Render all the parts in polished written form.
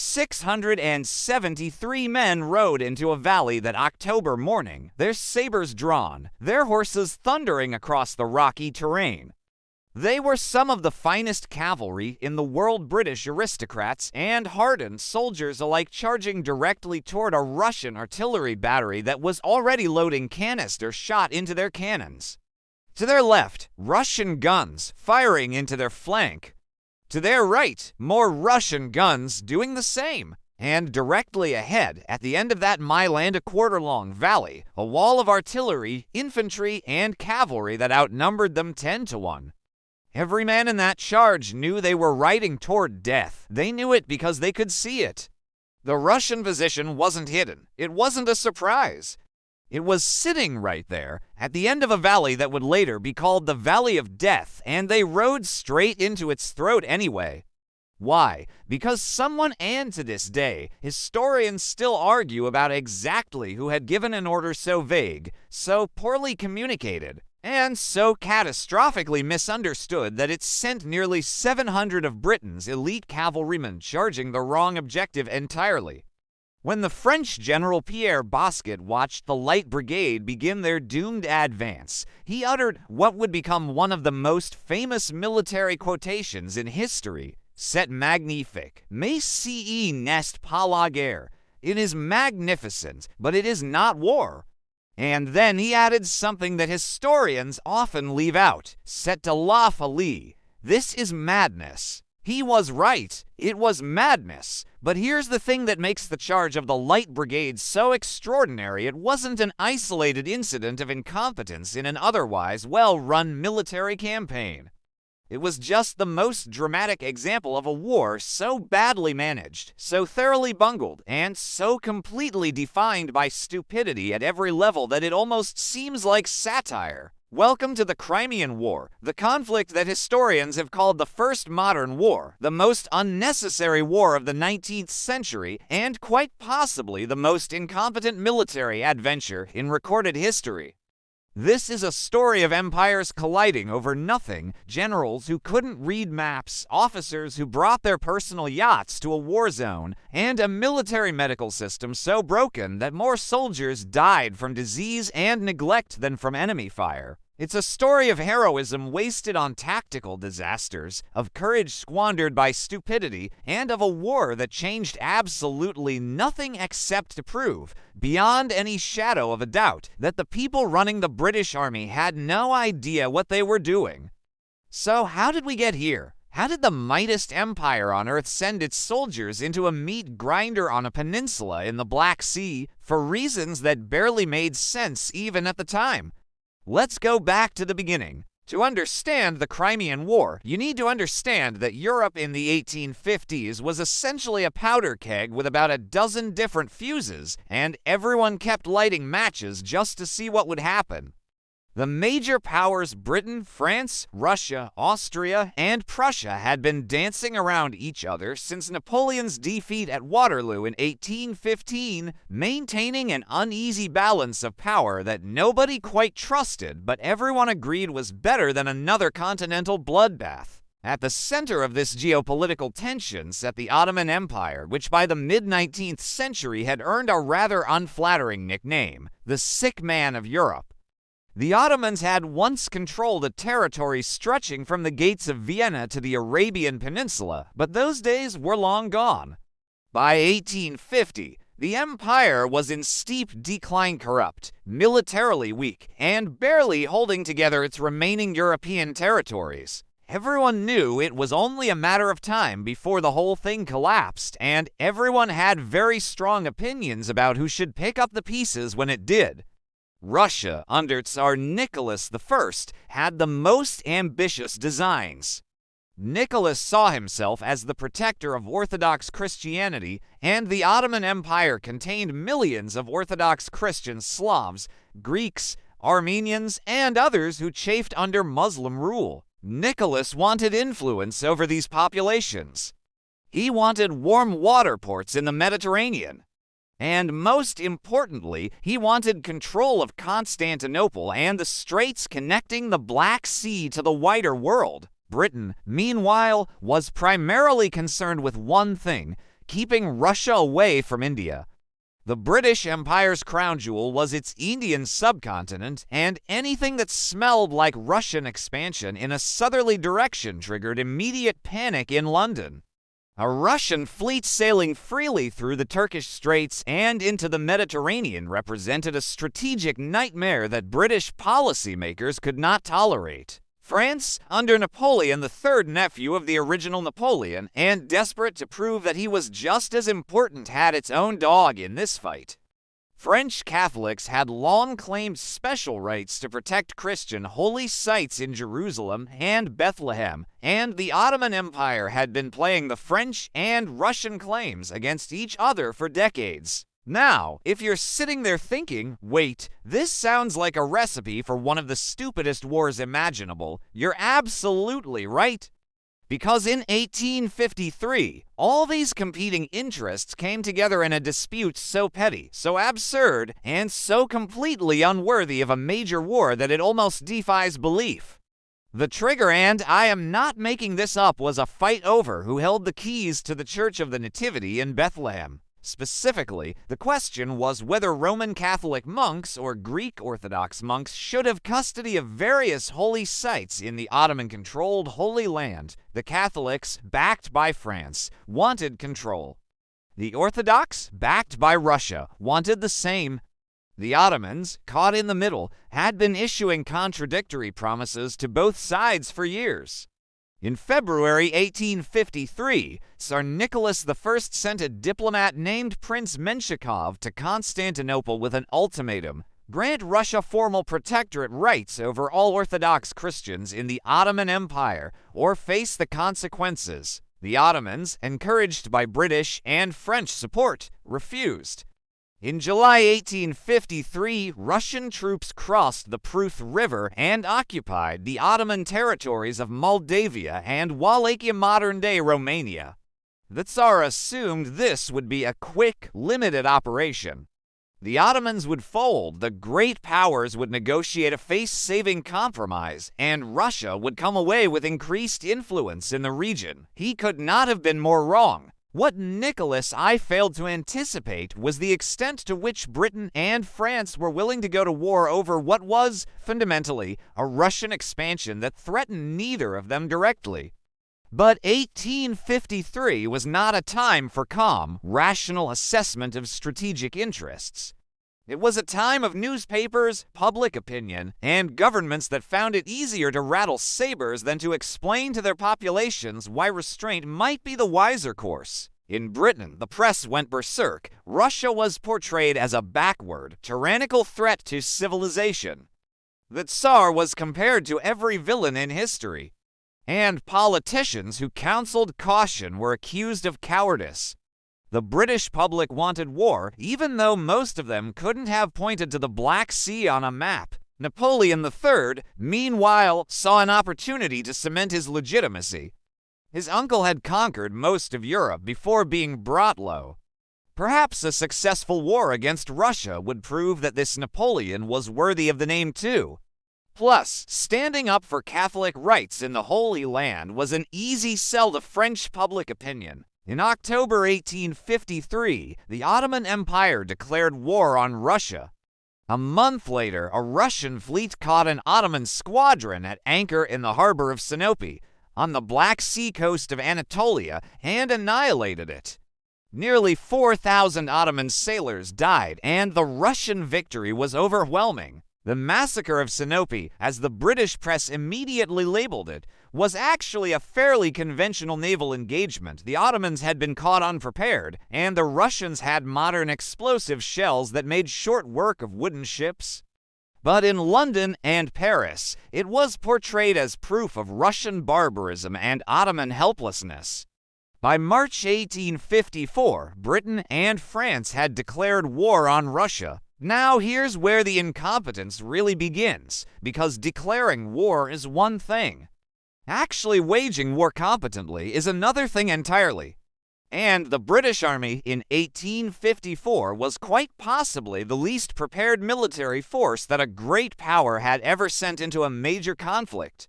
673 men rode into a valley that October morning, their sabers drawn, their horses thundering across the rocky terrain. They were some of the finest cavalry in the world, British aristocrats and hardened soldiers alike, charging directly toward a Russian artillery battery that was already loading canister shot into their cannons. To their left, Russian guns firing into their flank. To their right, more Russian guns doing the same. And directly ahead, at the end of that mile and a quarter long valley, a wall of artillery, infantry, and cavalry that outnumbered them 10 to 1. Every man in that charge knew they were riding toward death. They knew it because they could see it. The Russian position wasn't hidden. It wasn't a surprise. It was sitting right there at the end of a valley that would later be called the Valley of Death, and they rode straight into its throat anyway. Why? Because someone, and to this day, historians still argue about exactly who had given an order so vague, so poorly communicated, and so catastrophically misunderstood that it sent nearly 700 of Britain's elite cavalrymen charging the wrong objective entirely. When the French General Pierre Bosquet watched the Light Brigade begin their doomed advance, he uttered what would become one of the most famous military quotations in history: "C'est magnifique, mais ce n'est pas la guerre." It is magnificent, but it is not war. And then he added something that historians often leave out: "C'est de la folie." This is madness. He was right. It was madness. But here's the thing that makes the charge of the Light Brigade so extraordinary. It wasn't an isolated incident of incompetence in an otherwise well-run military campaign. It was just the most dramatic example of a war so badly managed, so thoroughly bungled, and so completely defined by stupidity at every level that it almost seems like satire. Welcome to the Crimean War, the conflict that historians have called the first modern war, the most unnecessary war of the 19th century, and quite possibly the most incompetent military adventure in recorded history. This is a story of empires colliding over nothing, generals who couldn't read maps, officers who brought their personal yachts to a war zone, and a military medical system so broken that more soldiers died from disease and neglect than from enemy fire. It's a story of heroism wasted on tactical disasters, of courage squandered by stupidity, and of a war that changed absolutely nothing except to prove, beyond any shadow of a doubt, that the people running the British Army had no idea what they were doing. So how did we get here? How did the mightiest empire on earth send its soldiers into a meat grinder on a peninsula in the Black Sea for reasons that barely made sense even at the time? Let's go back to the beginning. To understand the Crimean War, you need to understand that Europe in the 1850s was essentially a powder keg with about a dozen different fuses, and everyone kept lighting matches just to see what would happen. The major powers Britain, France, Russia, Austria, and Prussia had been dancing around each other since Napoleon's defeat at Waterloo in 1815, maintaining an uneasy balance of power that nobody quite trusted, but everyone agreed was better than another continental bloodbath. At the center of this geopolitical tension sat the Ottoman Empire, which by the mid-19th century had earned a rather unflattering nickname, the Sick Man of Europe. The Ottomans had once controlled a territory stretching from the gates of Vienna to the Arabian Peninsula, but those days were long gone. By 1850, the empire was in steep decline, corrupt, militarily weak, and barely holding together its remaining European territories. Everyone knew it was only a matter of time before the whole thing collapsed, and everyone had very strong opinions about who should pick up the pieces when it did. Russia, under Tsar Nicholas I, had the most ambitious designs. Nicholas saw himself as the protector of Orthodox Christianity, and the Ottoman Empire contained millions of Orthodox Christian Slavs, Greeks, Armenians, and others who chafed under Muslim rule. Nicholas wanted influence over these populations. He wanted warm water ports in the Mediterranean. And most importantly, he wanted control of Constantinople and the straits connecting the Black Sea to the wider world. Britain, meanwhile, was primarily concerned with one thing: keeping Russia away from India. The British Empire's crown jewel was its Indian subcontinent, and anything that smelled like Russian expansion in a southerly direction triggered immediate panic in London. A Russian fleet sailing freely through the Turkish Straits and into the Mediterranean represented a strategic nightmare that British policymakers could not tolerate. France, under Napoleon, the third nephew of the original Napoleon, and desperate to prove that he was just as important, had its own dog in this fight. French Catholics had long claimed special rights to protect Christian holy sites in Jerusalem and Bethlehem, and the Ottoman Empire had been playing the French and Russian claims against each other for decades. Now, if you're sitting there thinking, wait, this sounds like a recipe for one of the stupidest wars imaginable, you're absolutely right. Because in 1853, all these competing interests came together in a dispute so petty, so absurd, and so completely unworthy of a major war that it almost defies belief. The trigger, and I am not making this up, was a fight over who held the keys to the Church of the Nativity in Bethlehem. Specifically, the question was whether Roman Catholic monks or Greek Orthodox monks should have custody of various holy sites in the Ottoman-controlled Holy Land. The Catholics, backed by France, wanted control. The Orthodox, backed by Russia, wanted the same. The Ottomans, caught in the middle, had been issuing contradictory promises to both sides for years. In February 1853, Tsar Nicholas I sent a diplomat named Prince Menshikov to Constantinople with an ultimatum: grant Russia formal protectorate rights over all Orthodox Christians in the Ottoman Empire, or face the consequences. The Ottomans, encouraged by British and French support, refused. In July 1853, Russian troops crossed the Pruth River and occupied the Ottoman territories of Moldavia and Wallachia, modern-day Romania. The Tsar assumed this would be a quick, limited operation. The Ottomans would fold, the great powers would negotiate a face-saving compromise, and Russia would come away with increased influence in the region. He could not have been more wrong. What Nicholas I failed to anticipate was the extent to which Britain and France were willing to go to war over what was, fundamentally, a Russian expansion that threatened neither of them directly. But 1853 was not a time for calm, rational assessment of strategic interests. It was a time of newspapers, public opinion, and governments that found it easier to rattle sabers than to explain to their populations why restraint might be the wiser course. In Britain, the press went berserk. Russia was portrayed as a backward, tyrannical threat to civilization. The Tsar was compared to every villain in history. And politicians who counseled caution were accused of cowardice. The British public wanted war, even though most of them couldn't have pointed to the Black Sea on a map. Napoleon III, meanwhile, saw an opportunity to cement his legitimacy. His uncle had conquered most of Europe before being brought low. Perhaps a successful war against Russia would prove that this Napoleon was worthy of the name too. Plus, standing up for Catholic rights in the Holy Land was an easy sell to French public opinion. In October 1853, the Ottoman Empire declared war on Russia. A month later, a Russian fleet caught an Ottoman squadron at anchor in the harbor of Sinope, on the Black Sea coast of Anatolia, and annihilated it. Nearly 4,000 Ottoman sailors died, and the Russian victory was overwhelming. The massacre of Sinope, as the British press immediately labeled it, was actually a fairly conventional naval engagement. The Ottomans had been caught unprepared, and the Russians had modern explosive shells that made short work of wooden ships. But in London and Paris, it was portrayed as proof of Russian barbarism and Ottoman helplessness. By March 1854, Britain and France had declared war on Russia. Now here's where the incompetence really begins, because declaring war is one thing. Actually waging war competently is another thing entirely. And the British Army in 1854 was quite possibly the least prepared military force that a great power had ever sent into a major conflict.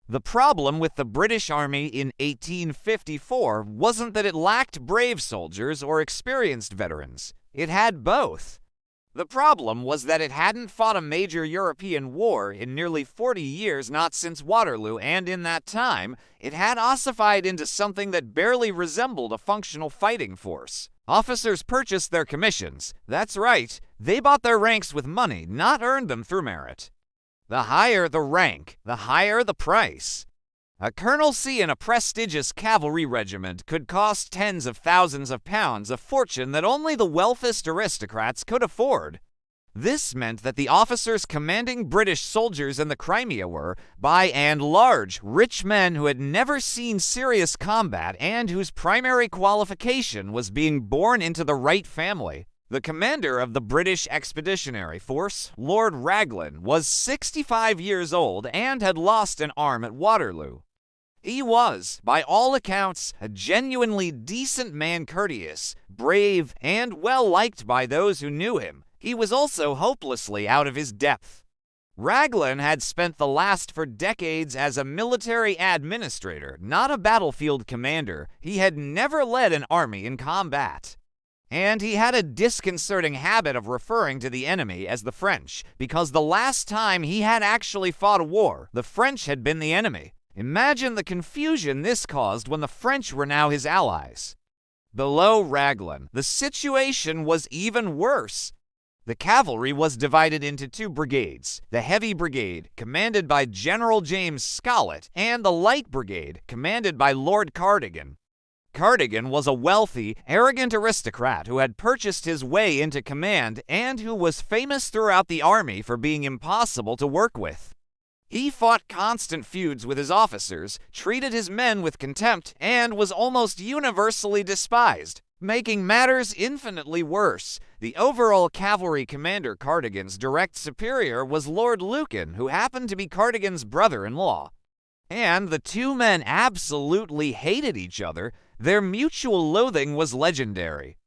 The problem with the British Army in 1854 wasn't that it lacked brave soldiers or experienced veterans. It had both. The problem was that it hadn't fought a major European war in nearly 40 years, not since Waterloo, and in that time, it had ossified into something that barely resembled a functional fighting force. Officers purchased their commissions. That's right, they bought their ranks with money, not earned them through merit. The higher the rank, the higher the price. A colonelcy in a prestigious cavalry regiment could cost tens of thousands of pounds, a fortune that only the wealthiest aristocrats could afford. This meant that the officers commanding British soldiers in the Crimea were, by and large, rich men who had never seen serious combat and whose primary qualification was being born into the right family. The commander of the British Expeditionary Force, Lord Raglan, was 65 years old and had lost an arm at Waterloo. He was, by all accounts, a genuinely decent man, courteous, brave, and well-liked by those who knew him. He was also hopelessly out of his depth. Raglan had spent the last 4 decades as a military administrator, not a battlefield commander. He had never led an army in combat. And he had a disconcerting habit of referring to the enemy as the French, because the last time he had actually fought a war, the French had been the enemy. Imagine the confusion this caused when the French were now his allies. Below Raglan, the situation was even worse. The cavalry was divided into 2 brigades, the Heavy Brigade, commanded by General James Scollett, and the Light Brigade, commanded by Lord Cardigan. Cardigan was a wealthy, arrogant aristocrat who had purchased his way into command and who was famous throughout the army for being impossible to work with. He fought constant feuds with his officers, treated his men with contempt, and was almost universally despised. Making matters infinitely worse, the overall cavalry commander, Cardigan's direct superior, was Lord Lucan, who happened to be Cardigan's brother-in-law. And the 2 men absolutely hated each other. Their mutual loathing was legendary.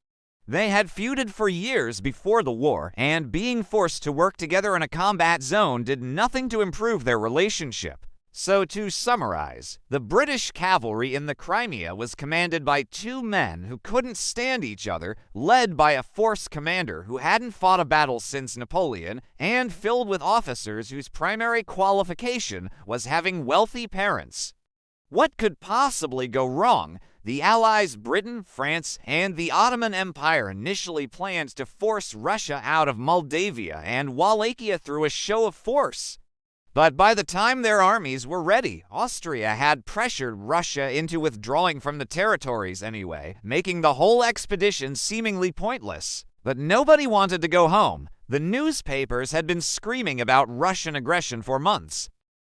They had feuded for years before the war, and being forced to work together in a combat zone did nothing to improve their relationship. So to summarize, the British cavalry in the Crimea was commanded by 2 men who couldn't stand each other, led by a force commander who hadn't fought a battle since Napoleon, and filled with officers whose primary qualification was having wealthy parents. What could possibly go wrong? The Allies, Britain, France, and the Ottoman Empire initially planned to force Russia out of Moldavia and Wallachia through a show of force. But by the time their armies were ready, Austria had pressured Russia into withdrawing from the territories anyway, making the whole expedition seemingly pointless. But nobody wanted to go home. The newspapers had been screaming about Russian aggression for months.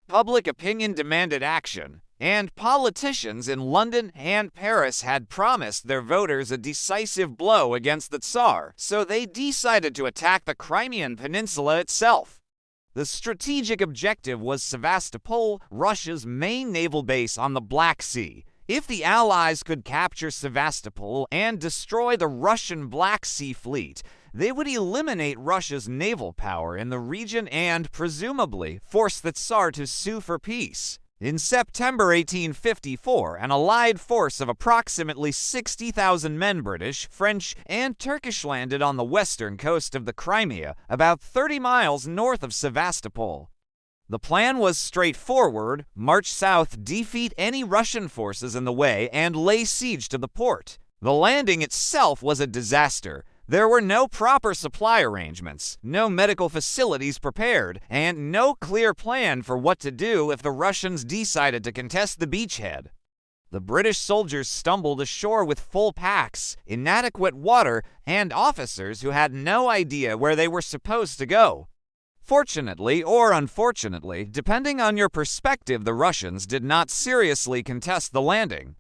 Public opinion demanded action, and politicians in London and Paris had promised their voters a decisive blow against the Tsar, so they decided to attack the Crimean Peninsula itself. The strategic objective was Sevastopol, Russia's main naval base on the Black Sea. If the Allies could capture Sevastopol and destroy the Russian Black Sea Fleet, they would eliminate Russia's naval power in the region and, presumably, force the Tsar to sue for peace. In September 1854, an allied force of approximately 60,000 men, British, French, and Turkish, landed on the western coast of the Crimea, about 30 miles north of Sevastopol. The plan was straightforward: march south, defeat any Russian forces in the way, and lay siege to the port. The landing itself was a disaster. There were no proper supply arrangements, no medical facilities prepared, and no clear plan for what to do if the Russians decided to contest the beachhead. The British soldiers stumbled ashore with full packs, inadequate water, and officers who had no idea where they were supposed to go. Fortunately or unfortunately, depending on your perspective, the Russians did not seriously contest the landing.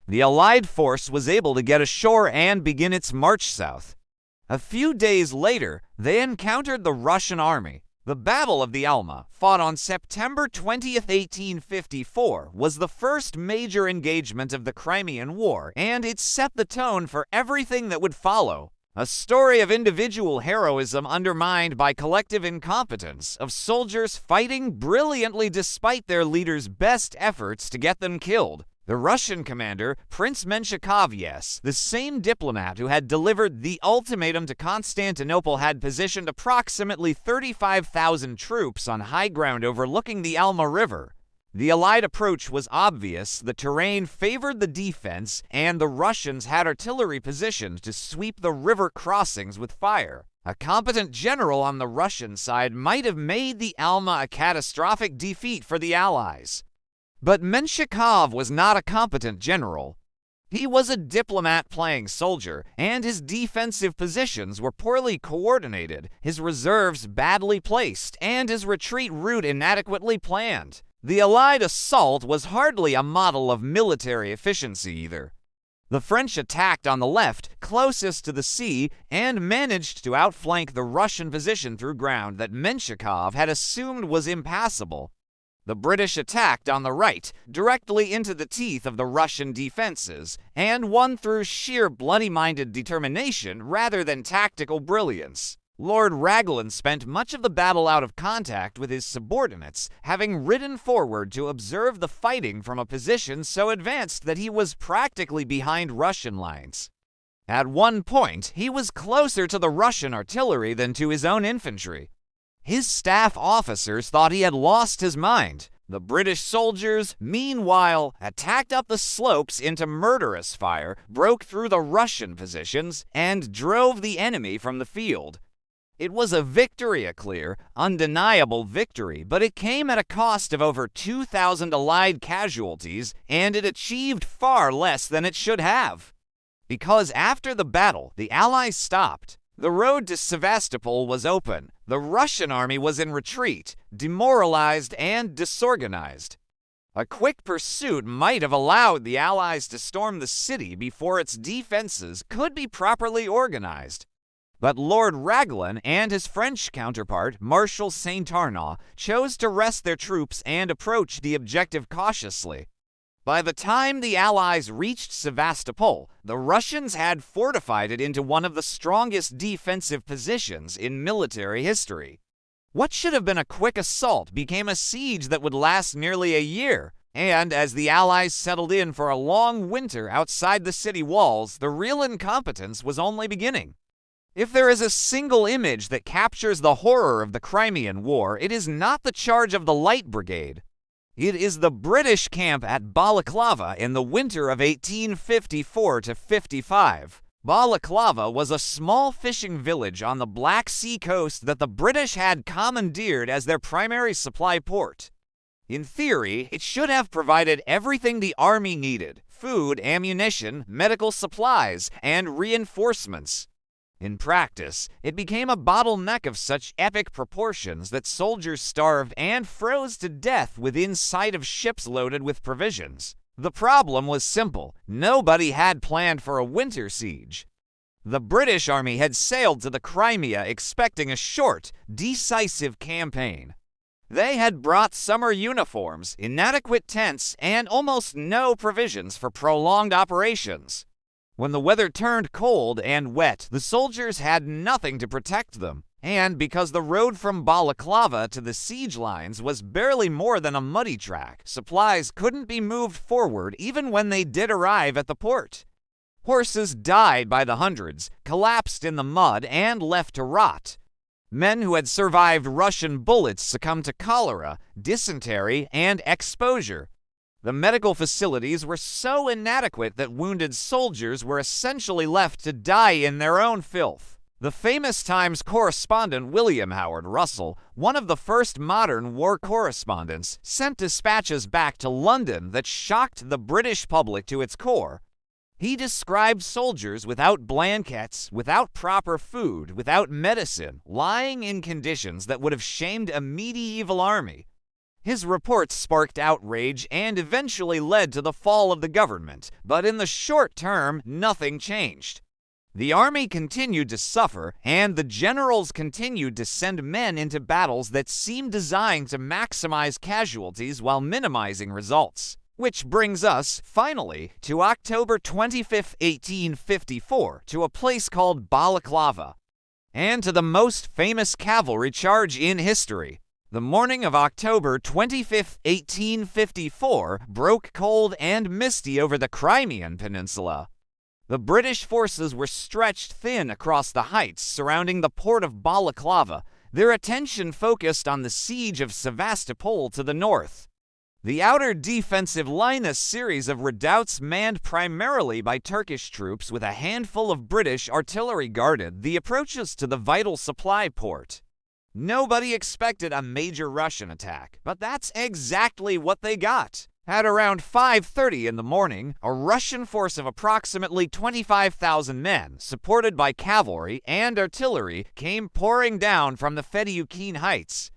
The Allied force was able to get ashore and begin its march south. A few days later, they encountered the Russian army. The Battle of the Alma, fought on September 20th, 1854, was the first major engagement of the Crimean War, and it set the tone for everything that would follow. A story of individual heroism undermined by collective incompetence, of soldiers fighting brilliantly despite their leader's best efforts to get them killed. The Russian commander, Prince Menshikov, yes, the same diplomat who had delivered the ultimatum to Constantinople, had positioned approximately 35,000 troops on high ground overlooking the Alma River. The Allied approach was obvious, the terrain favored the defense, and the Russians had artillery positioned to sweep the river crossings with fire. A competent general on the Russian side might have made the Alma a catastrophic defeat for the Allies. But Menshikov was not a competent general. He was a diplomat playing soldier, and his defensive positions were poorly coordinated, his reserves badly placed, and his retreat route inadequately planned. The Allied assault was hardly a model of military efficiency either. The French attacked on the left, closest to the sea, and managed to outflank the Russian position through ground that Menshikov had assumed was impassable. The British attacked on the right, directly into the teeth of the Russian defenses, and won through sheer bloody-minded determination rather than tactical brilliance. Lord Raglan spent much of the battle out of contact with his subordinates, having ridden forward to observe the fighting from a position so advanced that he was practically behind Russian lines. At one point, he was closer to the Russian artillery than to his own infantry. His staff officers thought he had lost his mind. The British soldiers, meanwhile, attacked up the slopes into murderous fire, broke through the Russian positions, and drove the enemy from the field. It was a victory, a clear, undeniable victory, but it came at a cost of over 2,000 Allied casualties, and it achieved far less than it should have. Because after the battle, the Allies stopped. The road to Sevastopol was open. The Russian army was in retreat, demoralized and disorganized. A quick pursuit might have allowed the Allies to storm the city before its defenses could be properly organized. But Lord Raglan and his French counterpart, Marshal Saint-Arnaud, chose to rest their troops and approach the objective cautiously. By the time the Allies reached Sevastopol, the Russians had fortified it into one of the strongest defensive positions in military history. What should have been a quick assault became a siege that would last nearly a year, and as the Allies settled in for a long winter outside the city walls, the real incompetence was only beginning. If there is a single image that captures the horror of the Crimean War, it is not the charge of the Light Brigade. It is the British camp at Balaclava in the winter of 1854-55. Balaclava was a small fishing village on the Black Sea coast that the British had commandeered as their primary supply port. In theory, it should have provided everything the army needed: food, ammunition, medical supplies, and reinforcements. In practice, it became a bottleneck of such epic proportions that soldiers starved and froze to death within sight of ships loaded with provisions. The problem was simple: nobody had planned for a winter siege. The British army had sailed to the Crimea expecting a short, decisive campaign. They had brought summer uniforms, inadequate tents, and almost no provisions for prolonged operations. When the weather turned cold and wet, the soldiers had nothing to protect them, and because the road from Balaclava to the siege lines was barely more than a muddy track, supplies couldn't be moved forward even when they did arrive at the port. Horses died by the hundreds, collapsed in the mud, and left to rot. Men who had survived Russian bullets succumbed to cholera, dysentery, and exposure. The medical facilities were so inadequate that wounded soldiers were essentially left to die in their own filth. The famous Times correspondent William Howard Russell, one of the first modern war correspondents, sent dispatches back to London that shocked the British public to its core. He described soldiers without blankets, without proper food, without medicine, lying in conditions that would have shamed a medieval army. His reports sparked outrage and eventually led to the fall of the government, but in the short term, nothing changed. The army continued to suffer, and the generals continued to send men into battles that seemed designed to maximize casualties while minimizing results. Which brings us, finally, to October 25, 1854, to a place called Balaclava, and to the most famous cavalry charge in history. The morning of October 25, 1854, broke cold and misty over the Crimean Peninsula. The British forces were stretched thin across the heights surrounding the port of Balaclava, their attention focused on the siege of Sevastopol to the north. The outer defensive line, a series of redoubts manned primarily by Turkish troops with a handful of British artillery, guarded the approaches to the vital supply port. Nobody expected a major Russian attack, but that's exactly what they got. At around 5:30 in the morning, a Russian force of approximately 25,000 men, supported by cavalry and artillery, came pouring down from the Fedaykin Heights.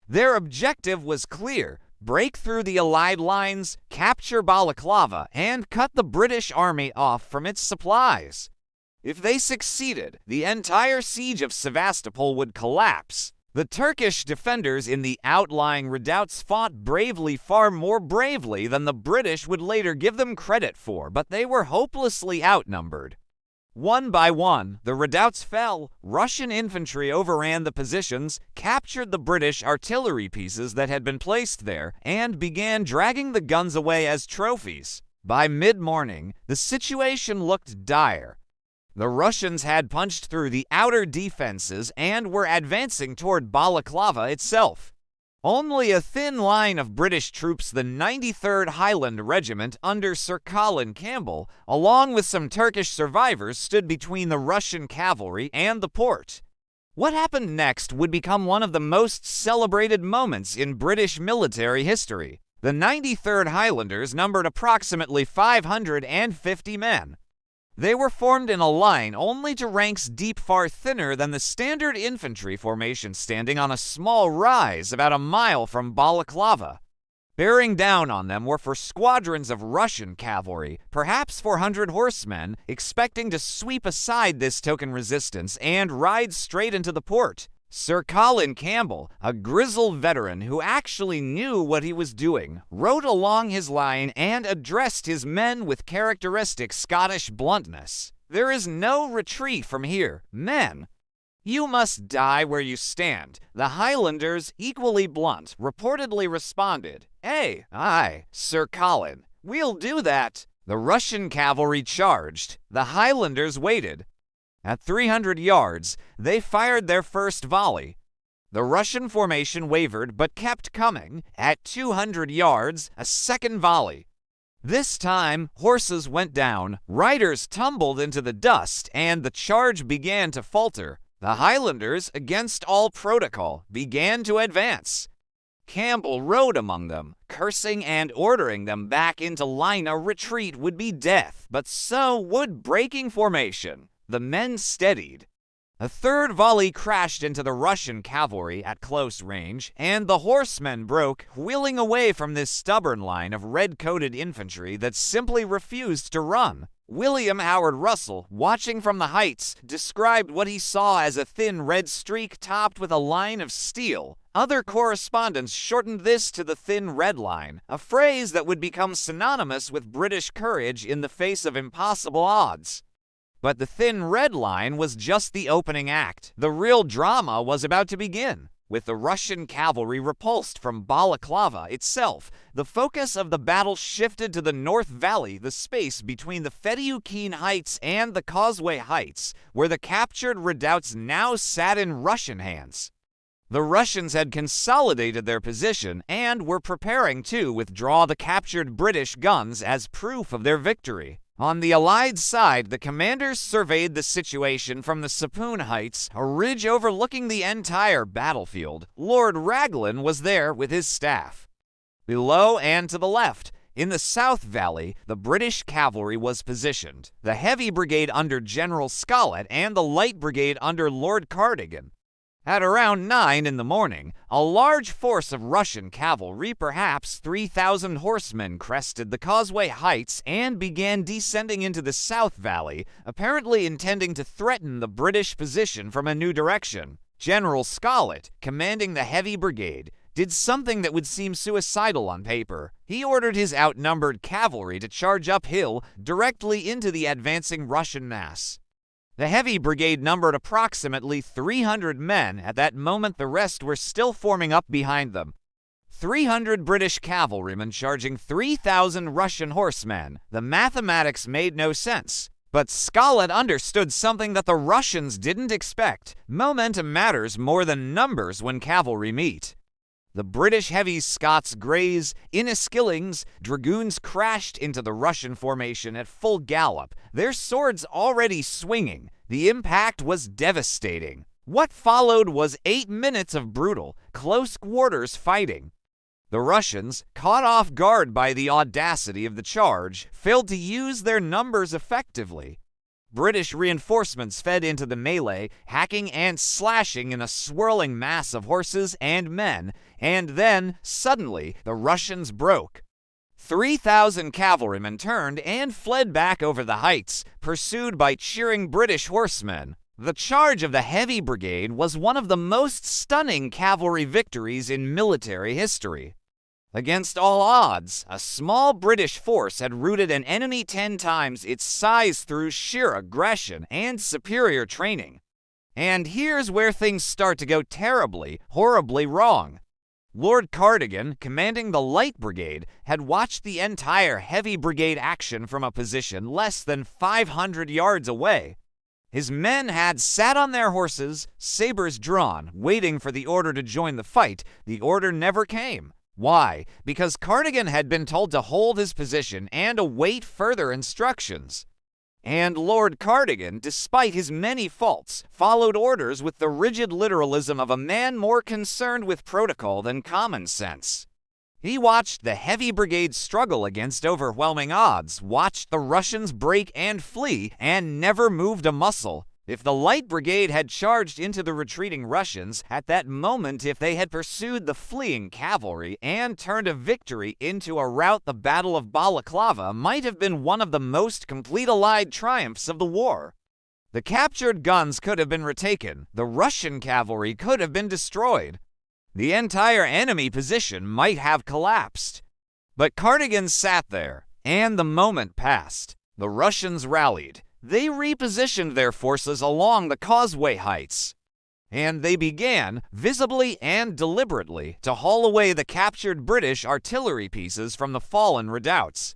Their objective was clear: break through the Allied lines, capture Balaclava, and cut the British army off from its supplies. If they succeeded, the entire siege of Sevastopol would collapse. The Turkish defenders in the outlying redoubts fought bravely, far more bravely than the British would later give them credit for, but they were hopelessly outnumbered. One by one, the redoubts fell. Russian infantry overran the positions, captured the British artillery pieces that had been placed there, and began dragging the guns away as trophies. By mid-morning, the situation looked dire. The Russians had punched through the outer defenses and were advancing toward Balaclava itself. Only a thin line of British troops, the 93rd Highland Regiment under Sir Colin Campbell, along with some Turkish survivors, stood between the Russian cavalry and the port. What happened next would become one of the most celebrated moments in British military history. The 93rd Highlanders numbered approximately 550 men. They were formed in a line only to ranks deep, far thinner than the standard infantry formation, standing on a small rise about a mile from Balaclava. Bearing down on them were 4 squadrons of Russian cavalry, perhaps 400 horsemen, expecting to sweep aside this token resistance and ride straight into the port. Sir Colin Campbell, a grizzled veteran who actually knew what he was doing, rode along his line and addressed his men with characteristic Scottish bluntness. "There is no retreat from here, men. You must die where you stand." The Highlanders, equally blunt, reportedly responded, Aye, Sir Colin, we'll do that." The Russian cavalry charged. The Highlanders waited. At 300 yards, they fired their first volley. The Russian formation wavered but kept coming. At 200 yards, a second volley. This time, horses went down, riders tumbled into the dust, and the charge began to falter. The Highlanders, against all protocol, began to advance. Campbell rode among them, cursing and ordering them back into line. A retreat would be death, but so would breaking formation. The men steadied. A third volley crashed into the Russian cavalry at close range, and the horsemen broke, wheeling away from this stubborn line of red-coated infantry that simply refused to run. William Howard Russell, watching from the heights, described what he saw as a thin red streak topped with a line of steel. Other correspondents shortened this to the thin red line, a phrase that would become synonymous with British courage in the face of impossible odds. But the thin red line was just the opening act. The real drama was about to begin. With the Russian cavalry repulsed from Balaclava itself, the focus of the battle shifted to the North Valley, the space between the Fedaykin Heights and the Causeway Heights, where the captured redoubts now sat in Russian hands. The Russians had consolidated their position and were preparing to withdraw the captured British guns as proof of their victory. On the Allied side, the commanders surveyed the situation from the Sapoon Heights, a ridge overlooking the entire battlefield. Lord Raglan was there with his staff. Below and to the left, in the South Valley, the British cavalry was positioned, the Heavy Brigade under General Scollett and the Light Brigade under Lord Cardigan. At around 9 in the morning, a large force of Russian cavalry, perhaps 3,000 horsemen, crested the Causeway Heights and began descending into the South Valley, apparently intending to threaten the British position from a new direction. General Scollett, commanding the Heavy Brigade, did something that would seem suicidal on paper. He ordered his outnumbered cavalry to charge uphill directly into the advancing Russian mass. The heavy brigade numbered approximately 300 men. At that moment, the rest were still forming up behind them. 300 British cavalrymen charging 3,000 Russian horsemen. The mathematics made no sense. But Scarlett understood something that the Russians didn't expect. Momentum matters more than numbers when cavalry meet. The British heavies, Scots, Greys, Inniskillings, Dragoons crashed into the Russian formation at full gallop, their swords already swinging. The impact was devastating. What followed was 8 minutes of brutal, close quarters fighting. The Russians, caught off guard by the audacity of the charge, failed to use their numbers effectively. British reinforcements fed into the melee, hacking and slashing in a swirling mass of horses and men, and then, suddenly, the Russians broke. 3,000 cavalrymen turned and fled back over the heights, pursued by cheering British horsemen. The charge of the Heavy Brigade was one of the most stunning cavalry victories in military history. Against all odds, a small British force had routed an enemy 10 times its size through sheer aggression and superior training. And here's where things start to go terribly, horribly wrong. Lord Cardigan, commanding the Light Brigade, had watched the entire Heavy Brigade action from a position less than 500 yards away. His men had sat on their horses, sabers drawn, waiting for the order to join the fight. The order never came. Why? Because Cardigan had been told to hold his position and await further instructions. And Lord Cardigan, despite his many faults, followed orders with the rigid literalism of a man more concerned with protocol than common sense. He watched the Heavy Brigade struggle against overwhelming odds, watched the Russians break and flee, and never moved a muscle. If the Light Brigade had charged into the retreating Russians, at that moment if they had pursued the fleeing cavalry and turned a victory into a rout, the Battle of Balaclava might have been one of the most complete Allied triumphs of the war. The captured guns could have been retaken, the Russian cavalry could have been destroyed. The entire enemy position might have collapsed. But Cardigan sat there, and the moment passed. The Russians rallied. They repositioned their forces along the causeway heights, and they began, visibly and deliberately, to haul away the captured British artillery pieces from the fallen redoubts.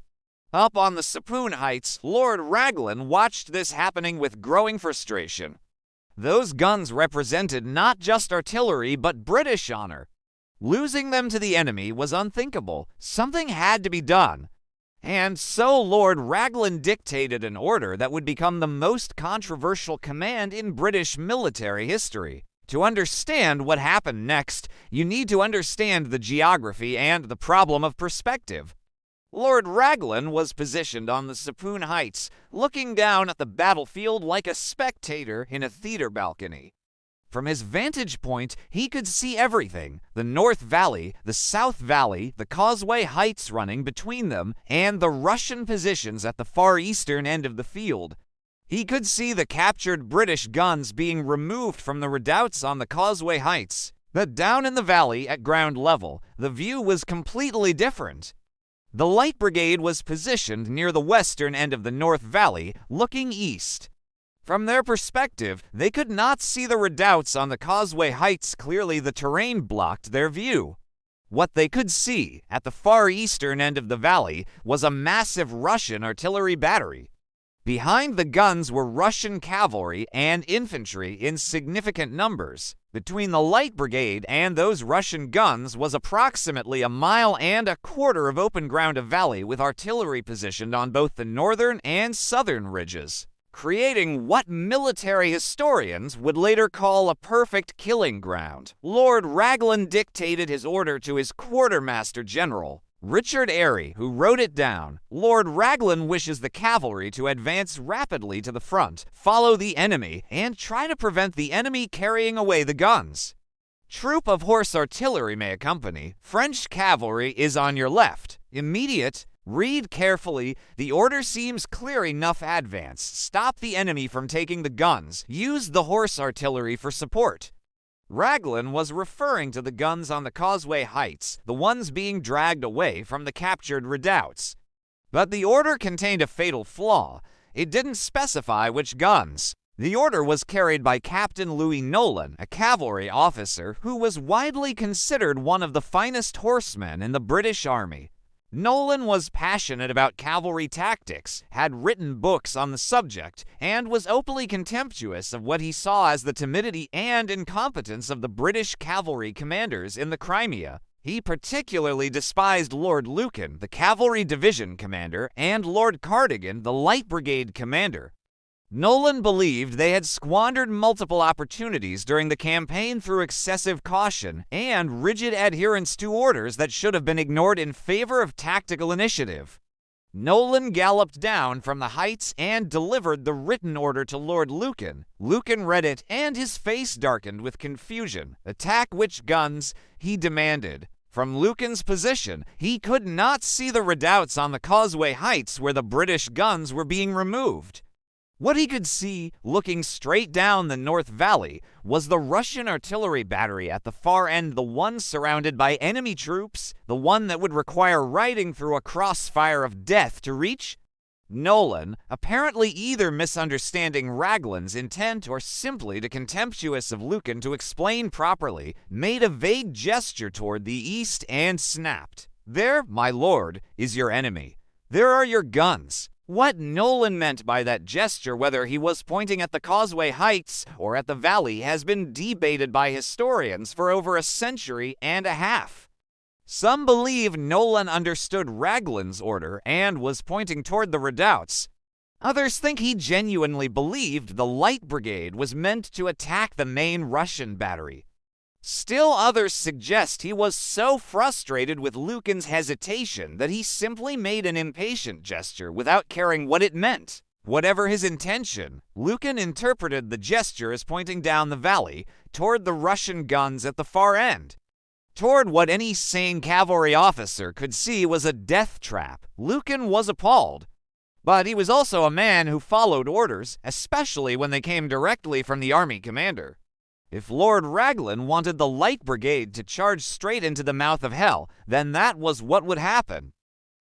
Up on the Sapoon Heights, Lord Raglan watched this happening with growing frustration. Those guns represented not just artillery, but British honor. Losing them to the enemy was unthinkable. Something had to be done. And so Lord Raglan dictated an order that would become the most controversial command in British military history. To understand what happened next, you need to understand the geography and the problem of perspective. Lord Raglan was positioned on the Sapoon Heights, looking down at the battlefield like a spectator in a theater balcony. From his vantage point, he could see everything: the North Valley, the South Valley, the Causeway Heights running between them, and the Russian positions at the far eastern end of the field. He could see the captured British guns being removed from the redoubts on the Causeway Heights. But down in the valley, at ground level, the view was completely different. The Light Brigade was positioned near the western end of the North Valley, looking east. From their perspective, they could not see the redoubts on the Causeway Heights clearly. The terrain blocked their view. What they could see, at the far eastern end of the valley, was a massive Russian artillery battery. Behind the guns were Russian cavalry and infantry in significant numbers. Between the Light Brigade and those Russian guns was approximately 1.25 miles of open ground of valley, with artillery positioned on both the northern and southern ridges, creating what military historians would later call a perfect killing ground. Lord Raglan dictated his order to his quartermaster general, Richard Airy, who wrote it down. Lord Raglan wishes the cavalry to advance rapidly to the front, follow the enemy, and try to prevent the enemy carrying away the guns. Troop of horse artillery may accompany. French cavalry is on your left. Immediate. Read carefully. The order seems clear enough. Advance. Stop the enemy from taking the guns. Use the horse artillery for support. Raglan was referring to the guns on the Causeway Heights, the ones being dragged away from the captured redoubts. But the order contained a fatal flaw. It didn't specify which guns. The order was carried by Captain Louis Nolan, a cavalry officer who was widely considered one of the finest horsemen in the British Army. Nolan was passionate about cavalry tactics, had written books on the subject, and was openly contemptuous of what he saw as the timidity and incompetence of the British cavalry commanders in the Crimea. He particularly despised Lord Lucan, the cavalry division commander, and Lord Cardigan, the light brigade commander. Nolan believed they had squandered multiple opportunities during the campaign through excessive caution and rigid adherence to orders that should have been ignored in favor of tactical initiative. Nolan galloped down from the heights and delivered the written order to Lord Lucan. Lucan read it, and his face darkened with confusion. "Attack which guns?" he demanded. From Lucan's position, he could not see the redoubts on the Causeway Heights where the British guns were being removed. What he could see, looking straight down the North Valley, was the Russian artillery battery at the far end, the one surrounded by enemy troops, the one that would require riding through a crossfire of death to reach. Nolan, apparently either misunderstanding Raglan's intent or simply too contemptuous of Lucan to explain properly, made a vague gesture toward the east and snapped, "There, my lord, is your enemy. There are your guns." What Nolan meant by that gesture, whether he was pointing at the Causeway Heights or at the valley, has been debated by historians for over a century and a half. Some believe Nolan understood Raglan's order and was pointing toward the redoubts. Others think he genuinely believed the Light Brigade was meant to attack the main Russian battery. Still others suggest he was so frustrated with Lucan's hesitation that he simply made an impatient gesture without caring what it meant. Whatever his intention, Lucan interpreted the gesture as pointing down the valley toward the Russian guns at the far end. Toward what any sane cavalry officer could see was a death trap. Lucan was appalled. But he was also a man who followed orders, especially when they came directly from the army commander. If Lord Raglan wanted the Light Brigade to charge straight into the mouth of hell, then that was what would happen.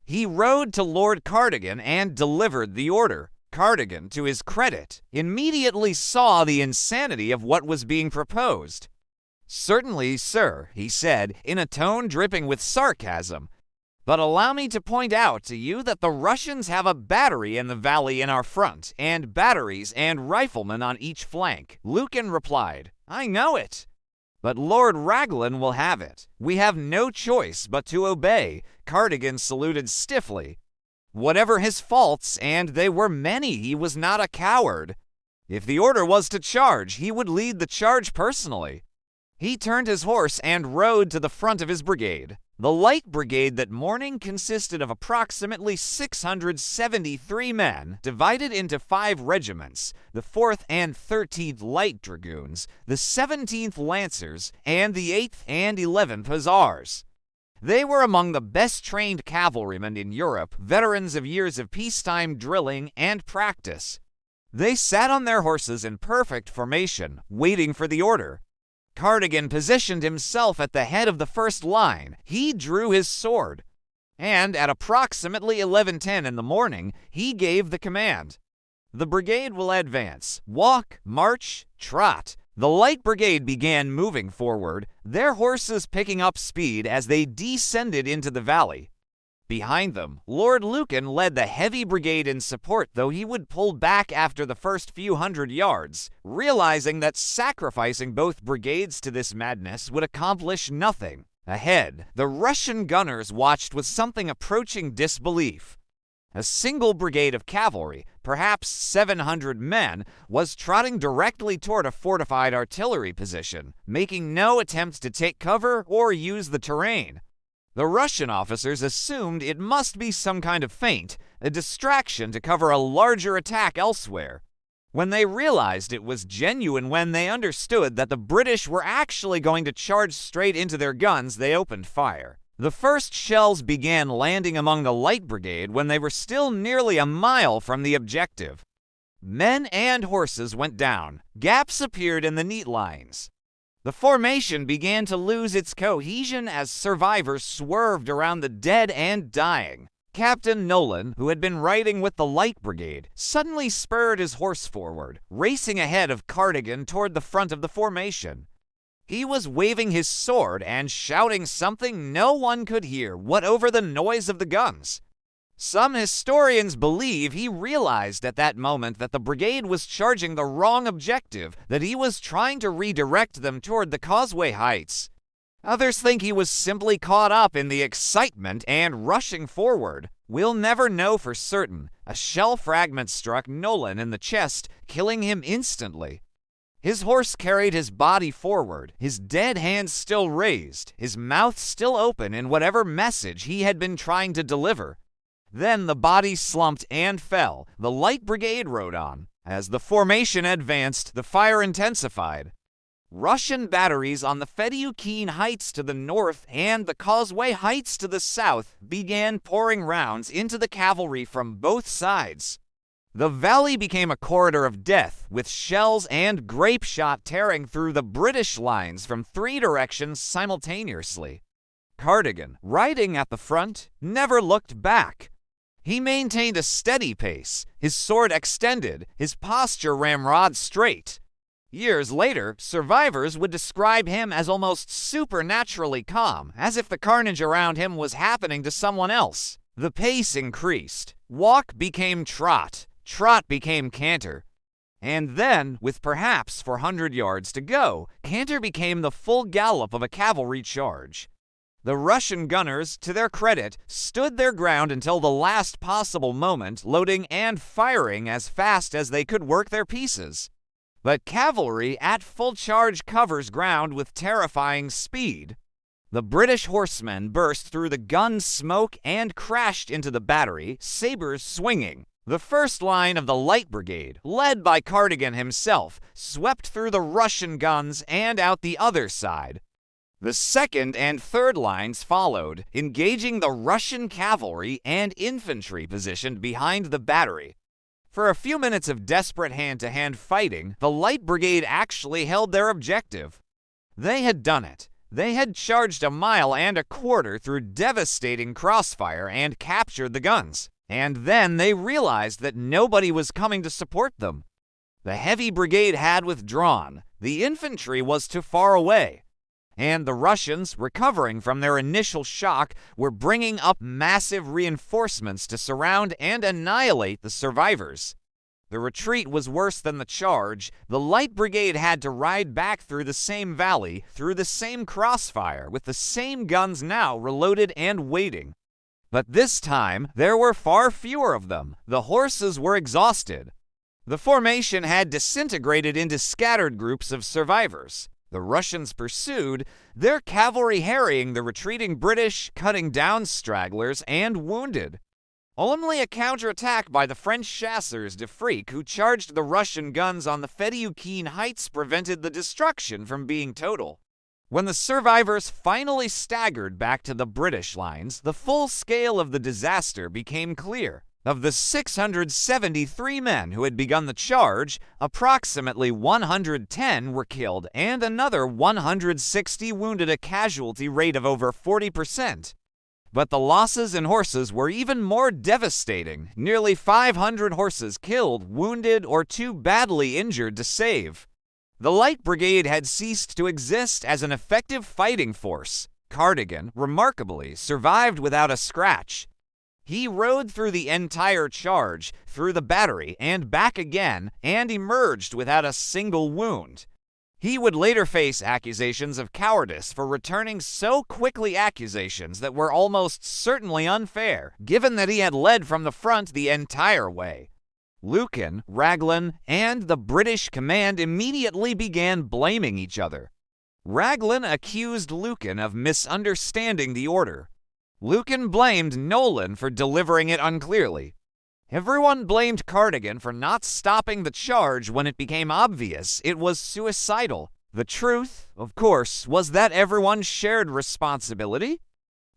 He rode to Lord Cardigan and delivered the order. Cardigan, to his credit, immediately saw the insanity of what was being proposed. "Certainly, sir," he said, in a tone dripping with sarcasm. "But allow me to point out to you that the Russians have a battery in the valley in our front, and batteries and riflemen on each flank." Lucan replied, "I know it. But Lord Raglan will have it. We have no choice but to obey." Cardigan saluted stiffly. Whatever his faults, and they were many, he was not a coward. If the order was to charge, he would lead the charge personally. He turned his horse and rode to the front of his brigade. The Light Brigade that morning consisted of approximately 673 men, divided into 5 regiments, the 4th and 13th Light Dragoons, the 17th Lancers, and the 8th and 11th Hussars. They were among the best-trained cavalrymen in Europe, veterans of years of peacetime drilling and practice. They sat on their horses in perfect formation, waiting for the order. Cardigan positioned himself at the head of the first line. He drew his sword, and at approximately 11:10 in the morning, he gave the command. "The brigade will advance. Walk, march, trot." The Light Brigade began moving forward, their horses picking up speed as they descended into the valley. Behind them, Lord Lucan led the heavy brigade in support, though he would pull back after the first few hundred yards, realizing that sacrificing both brigades to this madness would accomplish nothing. Ahead, the Russian gunners watched with something approaching disbelief. A single brigade of cavalry, perhaps 700 men, was trotting directly toward a fortified artillery position, making no attempt to take cover or use the terrain. The Russian officers assumed it must be some kind of feint, a distraction to cover a larger attack elsewhere. When they realized it was genuine, when they understood that the British were actually going to charge straight into their guns, they opened fire. The first shells began landing among the Light Brigade when they were still nearly a mile from the objective. Men and horses went down. Gaps appeared in the neat lines. The formation began to lose its cohesion as survivors swerved around the dead and dying. Captain Nolan, who had been riding with the Light Brigade, suddenly spurred his horse forward, racing ahead of Cardigan toward the front of the formation. He was waving his sword and shouting something no one could hear, what over the noise of the guns. Some historians believe he realized at that moment that the brigade was charging the wrong objective, that he was trying to redirect them toward the Causeway Heights. Others think he was simply caught up in the excitement and rushing forward. We'll never know for certain. A shell fragment struck Nolan in the chest, killing him instantly. His horse carried his body forward, his dead hands still raised, his mouth still open in whatever message he had been trying to deliver. Then the body slumped and fell. The Light Brigade rode on. As the formation advanced, the fire intensified. Russian batteries on the Fedyukhin Heights to the north and the Causeway Heights to the south began pouring rounds into the cavalry from both sides. The valley became a corridor of death, with shells and grape shot tearing through the British lines from 3 directions simultaneously. Cardigan, riding at the front, never looked back. He maintained a steady pace, his sword extended, his posture ramrod straight. Years later, survivors would describe him as almost supernaturally calm, as if the carnage around him was happening to someone else. The pace increased. Walk became trot. Trot became canter. And then, with perhaps 400 yards to go, canter became the full gallop of a cavalry charge. The Russian gunners, to their credit, stood their ground until the last possible moment, loading and firing as fast as they could work their pieces. But cavalry at full charge covers ground with terrifying speed. The British horsemen burst through the gun smoke and crashed into the battery, sabers swinging. The first line of the Light Brigade, led by Cardigan himself, swept through the Russian guns and out the other side. The second and third lines followed, engaging the Russian cavalry and infantry positioned behind the battery. For a few minutes of desperate hand-to-hand fighting, the Light Brigade actually held their objective. They had done it. They had charged 1.25 miles through devastating crossfire and captured the guns. And then they realized that nobody was coming to support them. The heavy brigade had withdrawn. The infantry was too far away. And the Russians, recovering from their initial shock, were bringing up massive reinforcements to surround and annihilate the survivors. The retreat was worse than the charge. The Light Brigade had to ride back through the same valley, through the same crossfire, with the same guns now reloaded and waiting. But this time, there were far fewer of them. The horses were exhausted. The formation had disintegrated into scattered groups of survivors. The Russians pursued, their cavalry harrying the retreating British, cutting down stragglers and wounded. Only a counterattack by the French chasseurs de Frique, who charged the Russian guns on the Fedyukhin Heights, prevented the destruction from being total. When the survivors finally staggered back to the British lines, the full scale of the disaster became clear. Of the 673 men who had begun the charge, approximately 110 were killed and another 160 wounded, a casualty rate of over 40%. But the losses in horses were even more devastating. Nearly 500 horses killed, wounded, or too badly injured to save. The Light Brigade had ceased to exist as an effective fighting force. Cardigan, remarkably, survived without a scratch. He rode through the entire charge, through the battery, and back again, and emerged without a single wound. He would later face accusations of cowardice for returning so quickly, accusations that were almost certainly unfair, given that he had led from the front the entire way. Lucan, Raglan, and the British command immediately began blaming each other. Raglan accused Lucan of misunderstanding the order. Lucan blamed Nolan for delivering it unclearly. Everyone blamed Cardigan for not stopping the charge when it became obvious it was suicidal. The truth, of course, was that everyone shared responsibility.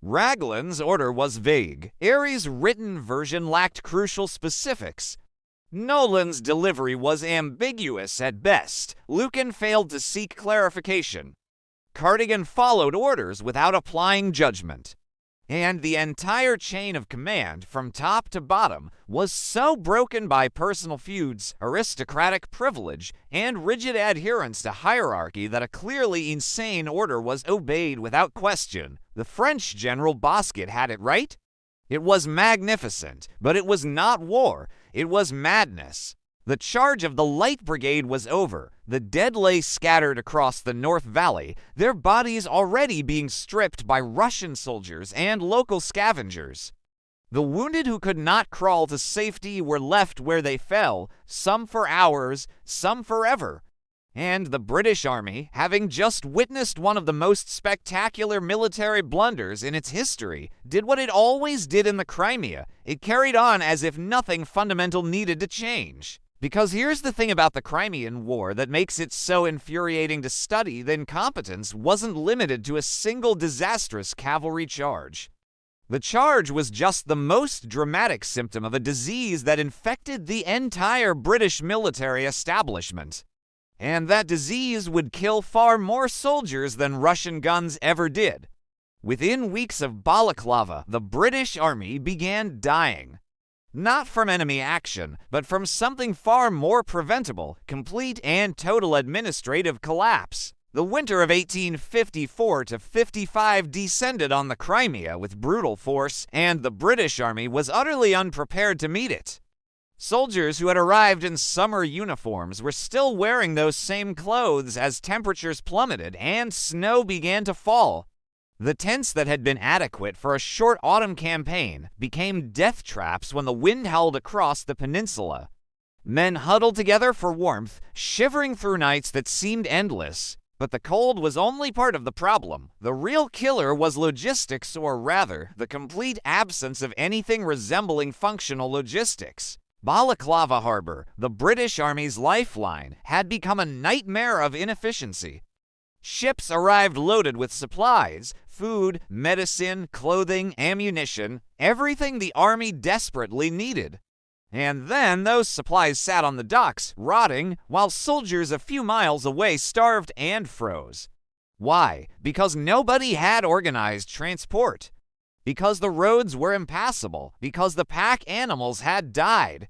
Raglan's order was vague. Airy's written version lacked crucial specifics. Nolan's delivery was ambiguous at best. Lucan failed to seek clarification. Cardigan followed orders without applying judgment. And the entire chain of command, from top to bottom, was so broken by personal feuds, aristocratic privilege, and rigid adherence to hierarchy that a clearly insane order was obeyed without question. The French General Bosquet had it right. It was magnificent, but it was not war. It was madness. The charge of the Light Brigade was over. The dead lay scattered across the North Valley, their bodies already being stripped by Russian soldiers and local scavengers. The wounded who could not crawl to safety were left where they fell, some for hours, some forever. And the British Army, having just witnessed one of the most spectacular military blunders in its history, did what it always did in the Crimea. It carried on as if nothing fundamental needed to change. Because here's the thing about the Crimean War that makes it so infuriating to study: the incompetence wasn't limited to a single disastrous cavalry charge. The charge was just the most dramatic symptom of a disease that infected the entire British military establishment. And that disease would kill far more soldiers than Russian guns ever did. Within weeks of Balaclava, the British Army began dying. Not from enemy action, but from something far more preventable: complete and total administrative collapse. The winter of 1854-55 descended on the Crimea with brutal force, and the British Army was utterly unprepared to meet it. Soldiers who had arrived in summer uniforms were still wearing those same clothes as temperatures plummeted and snow began to fall. The tents that had been adequate for a short autumn campaign became death traps when the wind howled across the peninsula. Men huddled together for warmth, shivering through nights that seemed endless. But the cold was only part of the problem. The real killer was logistics, or rather, the complete absence of anything resembling functional logistics. Balaclava Harbor, the British Army's lifeline, had become a nightmare of inefficiency. Ships arrived loaded with supplies: food, medicine, clothing, ammunition, everything the Army desperately needed. And then those supplies sat on the docks, rotting, while soldiers a few miles away starved and froze. Why? Because nobody had organized transport. Because the roads were impassable. Because the pack animals had died.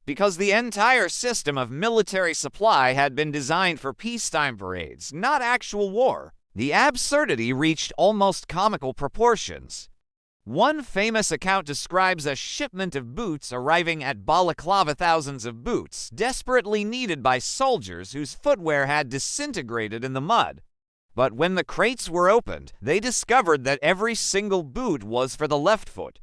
Because the entire system of military supply had been designed for peacetime parades, not actual war. The absurdity reached almost comical proportions. One famous account describes a shipment of boots arriving at Balaclava, thousands of boots, desperately needed by soldiers whose footwear had disintegrated in the mud. But when the crates were opened, they discovered that every single boot was for the left foot.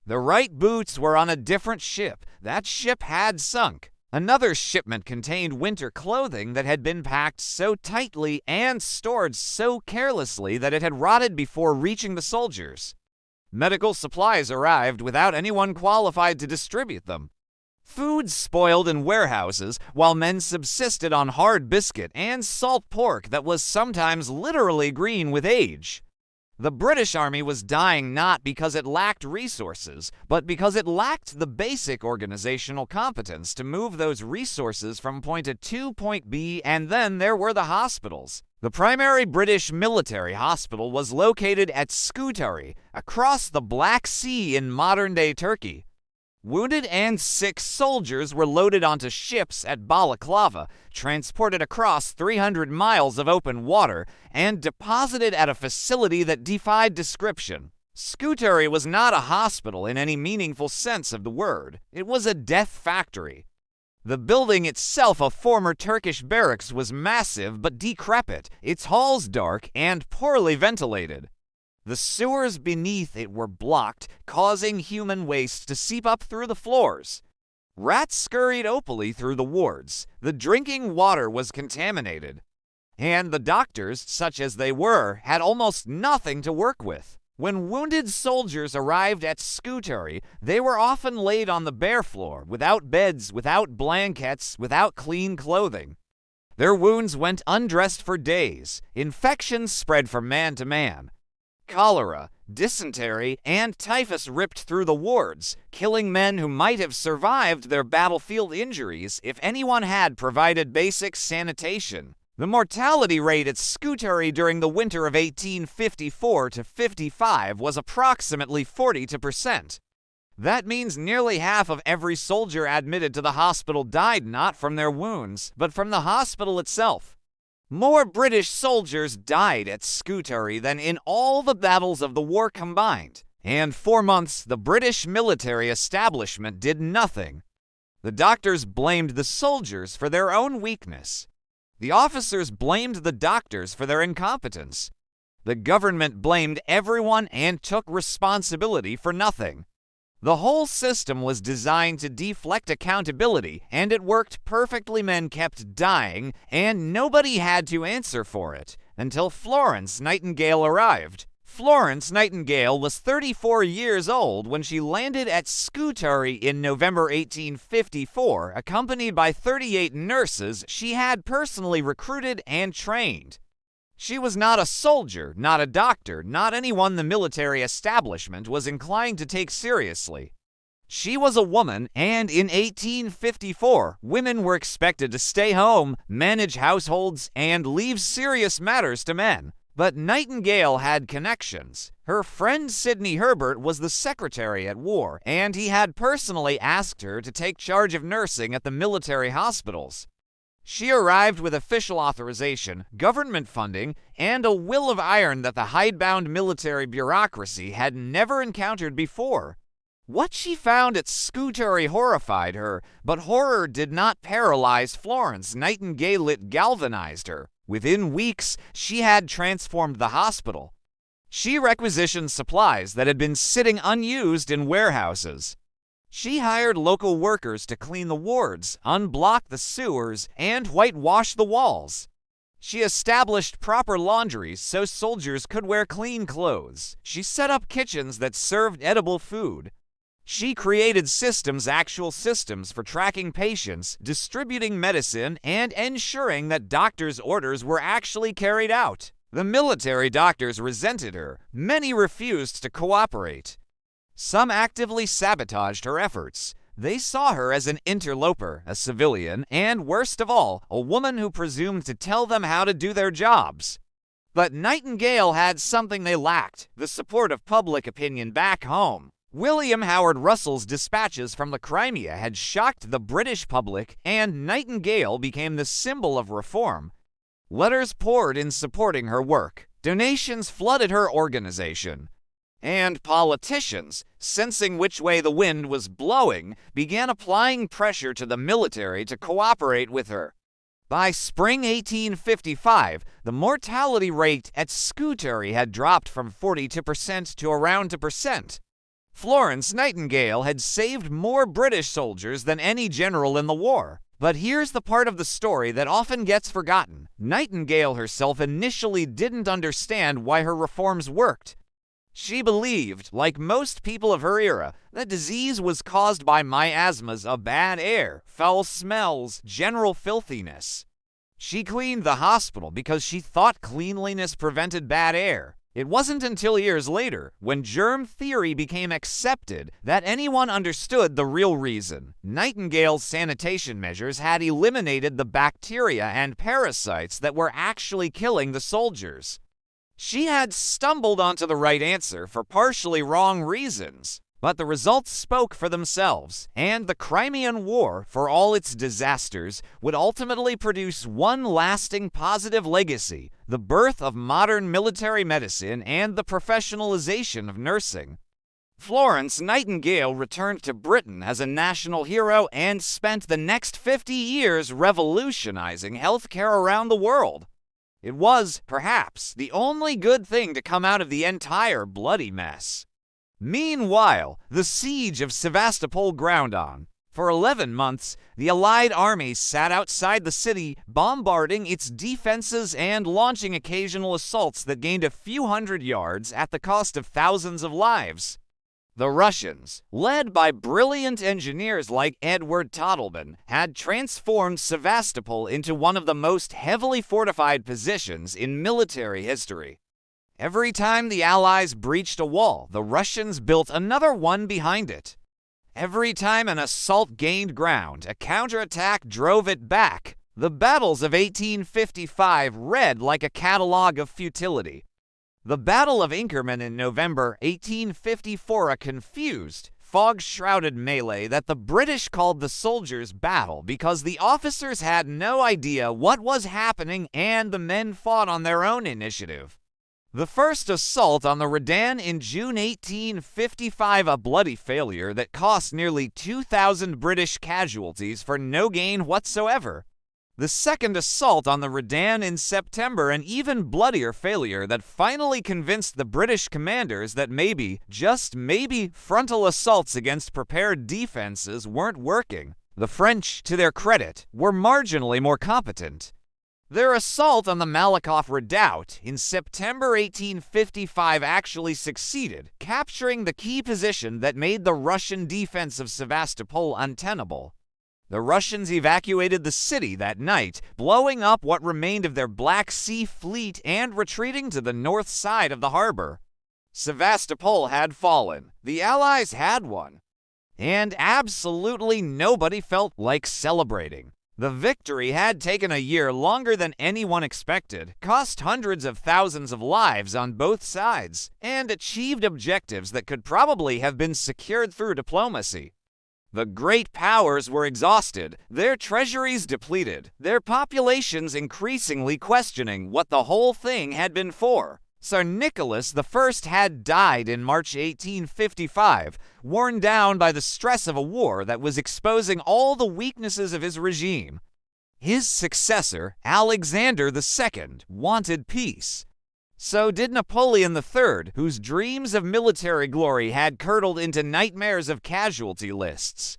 The right boots were on a different ship. That ship had sunk. Another shipment contained winter clothing that had been packed so tightly and stored so carelessly that it had rotted before reaching the soldiers. Medical supplies arrived without anyone qualified to distribute them. Food spoiled in warehouses, while men subsisted on hard biscuit and salt pork that was sometimes literally green with age. The British Army was dying not because it lacked resources, but because it lacked the basic organizational competence to move those resources from point A to point B. And then there were the hospitals. The primary British military hospital was located at Scutari, across the Black Sea in modern-day Turkey. Wounded and sick soldiers were loaded onto ships at Balaclava, transported across 300 miles of open water, and deposited at a facility that defied description. Scutari was not a hospital in any meaningful sense of the word. It was a death factory. The building itself, a former Turkish barracks, was massive but decrepit, its halls dark and poorly ventilated. The sewers beneath it were blocked, causing human waste to seep up through the floors. Rats scurried opally through the wards. The drinking water was contaminated. And the doctors, such as they were, had almost nothing to work with. When wounded soldiers arrived at Scutari, they were often laid on the bare floor, without beds, without blankets, without clean clothing. Their wounds went undressed for days. Infections spread from man to man. Cholera, dysentery, and typhus ripped through the wards, killing men who might have survived their battlefield injuries if anyone had provided basic sanitation. The mortality rate at Scutari during the winter of 1854 to 55 was approximately 40%. That means nearly half of every soldier admitted to the hospital died not from their wounds, but from the hospital itself. More British soldiers died at Scutari than in all the battles of the war combined, and for months the British military establishment did nothing. The doctors blamed the soldiers for their own weakness. The officers blamed the doctors for their incompetence. The government blamed everyone and took responsibility for nothing. The whole system was designed to deflect accountability, and it worked perfectly. Men kept dying, and nobody had to answer for it, until Florence Nightingale arrived. Florence Nightingale was 34 years old when she landed at Scutari in November 1854, accompanied by 38 nurses she had personally recruited and trained. She was not a soldier, not a doctor, not anyone the military establishment was inclined to take seriously. She was a woman, and in 1854, women were expected to stay home, manage households, and leave serious matters to men. But Nightingale had connections. Her friend Sidney Herbert was the secretary at war, and he had personally asked her to take charge of nursing at the military hospitals. She arrived with official authorization, government funding, and a will of iron that the hidebound military bureaucracy had never encountered before. What she found at Scutari horrified her, but horror did not paralyze Florence Nightingale, it galvanized her. Within weeks, she had transformed the hospital. She requisitioned supplies that had been sitting unused in warehouses. She hired local workers to clean the wards, unblock the sewers, and whitewash the walls. She established proper laundries so soldiers could wear clean clothes. She set up kitchens that served edible food. She created actual systems for tracking patients, distributing medicine, and ensuring that doctors' orders were actually carried out. The military doctors resented her. Many refused to cooperate. Some actively sabotaged her efforts. They saw her as an interloper, a civilian, and worst of all, a woman who presumed to tell them how to do their jobs. But Nightingale had something they lacked: the support of public opinion back home. William Howard Russell's dispatches from the Crimea had shocked the British public, and Nightingale became the symbol of reform. Letters poured in supporting her work. Donations flooded her organization. And politicians, sensing which way the wind was blowing, began applying pressure to the military to cooperate with her. By spring 1855, the mortality rate at Scutari had dropped from 42% to around 2%. Florence Nightingale had saved more British soldiers than any general in the war. But here's the part of the story that often gets forgotten. Nightingale herself initially didn't understand why her reforms worked. She believed, like most people of her era, that disease was caused by miasmas of bad air, foul smells, general filthiness. She cleaned the hospital because she thought cleanliness prevented bad air. It wasn't until years later, when germ theory became accepted, that anyone understood the real reason. Nightingale's sanitation measures had eliminated the bacteria and parasites that were actually killing the soldiers. She had stumbled onto the right answer for partially wrong reasons, but the results spoke for themselves, and the Crimean War, for all its disasters, would ultimately produce one lasting positive legacy: the birth of modern military medicine and the professionalization of nursing. Florence Nightingale returned to Britain as a national hero and spent the next 50 years revolutionizing healthcare around the world. It was, perhaps, the only good thing to come out of the entire bloody mess. Meanwhile, the siege of Sevastopol ground on. For 11 months, the Allied army sat outside the city, bombarding its defenses and launching occasional assaults that gained a few hundred yards at the cost of thousands of lives. The Russians, led by brilliant engineers like Edward Toddleman, had transformed Sevastopol into one of the most heavily fortified positions in military history. Every time the Allies breached a wall, the Russians built another one behind it. Every time an assault gained ground, a counterattack drove it back. The battles of 1855 read like a catalogue of futility. The Battle of Incompetent in November 1854, a confused, fog-shrouded melee that the British called the Soldiers' Battle because the officers had no idea what was happening and the men fought on their own initiative. The first assault on the Redan in June 1855, a bloody failure that cost nearly 2,000 British casualties for no gain whatsoever. The second assault on the Redan in September, an even bloodier failure that finally convinced the British commanders that maybe, just maybe, frontal assaults against prepared defenses weren't working. The French, to their credit, were marginally more competent. Their assault on the Malakoff Redoubt in September 1855 actually succeeded, capturing the key position that made the Russian defense of Sevastopol untenable. The Russians evacuated the city that night, blowing up what remained of their Black Sea fleet and retreating to the north side of the harbor. Sevastopol had fallen. The Allies had won. And absolutely nobody felt like celebrating. The victory had taken a year longer than anyone expected, cost hundreds of thousands of lives on both sides, and achieved objectives that could probably have been secured through diplomacy. The great powers were exhausted, their treasuries depleted, their populations increasingly questioning what the whole thing had been for. Tsar Nicholas I had died in March 1855, worn down by the stress of a war that was exposing all the weaknesses of his regime. His successor, Alexander II, wanted peace. So did Napoleon III, whose dreams of military glory had curdled into nightmares of casualty lists.